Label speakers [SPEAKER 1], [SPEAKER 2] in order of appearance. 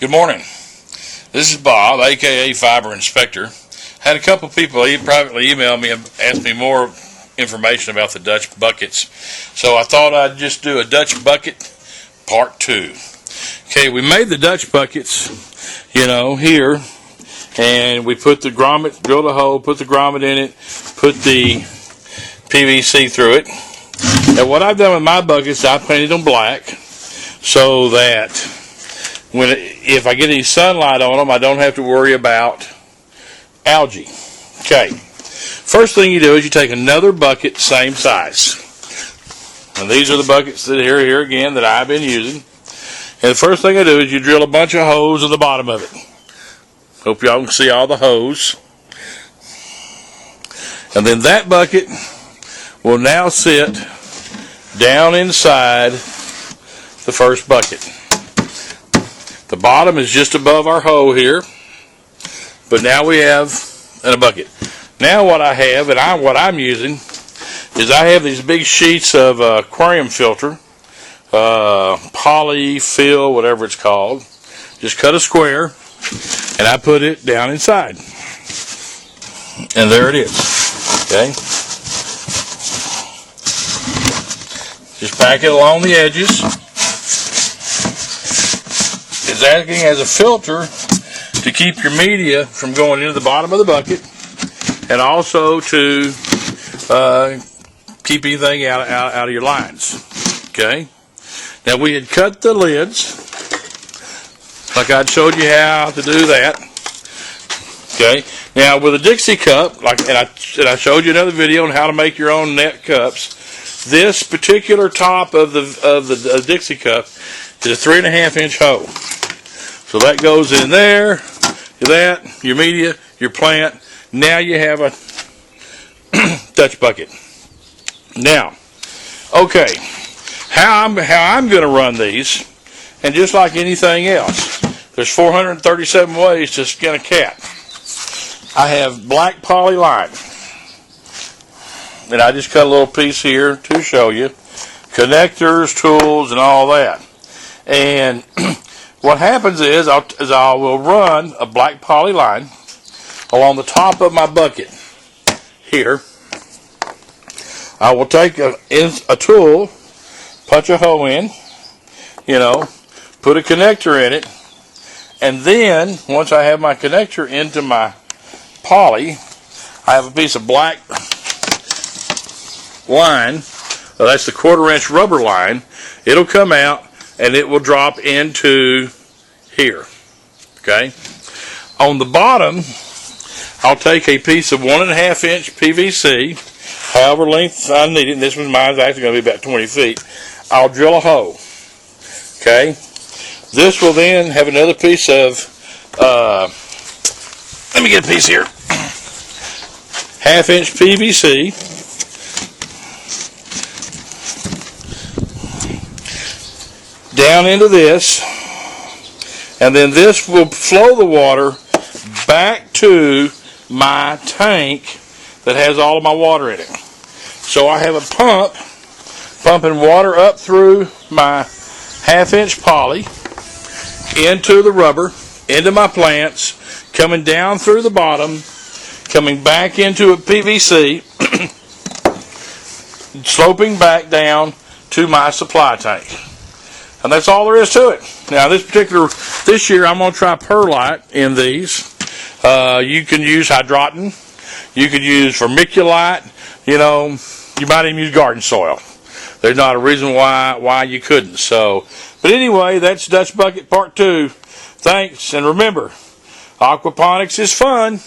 [SPEAKER 1] Good morning. This is Bob, aka Fiber Inspector. Had a couple people privately email me and ask me more information about the Dutch buckets. So I thought I'd just do a Dutch bucket part 2. Okay, we made the Dutch buckets, here, and we put the grommet, drilled a hole, put the grommet in it, put the PVC through it. And what I've done with my buckets, I painted them black so that if I get any sunlight on them, I don't have to worry about algae. Okay, first thing you do is you take another bucket, same size. And these are the buckets that are here again that I've been using. And the first thing I do is you drill a bunch of holes in the bottom of it. Hope y'all can see all the holes. And then that bucket will now sit down inside the first bucket. The bottom is just above our hole here, but now we have in a bucket. Now what I have, and what I'm using, is I have these big sheets of aquarium filter, poly, fill, whatever it's called. Just cut a square, and I put it down inside. And there it is, okay? Just pack it along the edges. It's acting as a filter to keep your media from going into the bottom of the bucket, and also to keep anything out of your lines. Okay. Now we had cut the lids, like I showed you how to do that. Okay. Now with a Dixie cup, and I showed you another video on how to make your own net cups. This particular top of the Dixie cup is a 3.5-inch hole. So that goes in there, your media, your plant. Now you have a Dutch bucket. Now, okay, how I'm going to run these, and just like anything else, there's 437 ways to skin a cat. I have black poly line, and I just cut a little piece here to show you. Connectors, tools, and all that. And what happens is I will run a black poly line along the top of my bucket here. I will take a tool, punch a hole in, put a connector in it, and then once I have my connector into my poly, I have a piece of black line. That's the 1/4-inch rubber line. It'll come out and it will drop into here. Okay. On the bottom, I'll take a piece of 1.5-inch PVC, however length I need it. And this one, mine's actually going to be about 20 feet. I'll drill a hole. Okay. This will then have another piece of, let me get a piece here. 1/2-inch PVC. Down into this, and then this will flow the water back to my tank that has all of my water in it. So I have a pump pumping water up through my 1/2-inch poly into the rubber, into my plants, coming down through the bottom, coming back into a PVC, sloping back down to my supply tank. And that's all there is to it. Now this year I'm going to try perlite in these. You can use hydroton. You could use vermiculite. You might even use garden soil. There's not a reason why you couldn't. But anyway, that's Dutch Bucket Part 2. Thanks, and remember, aquaponics is fun.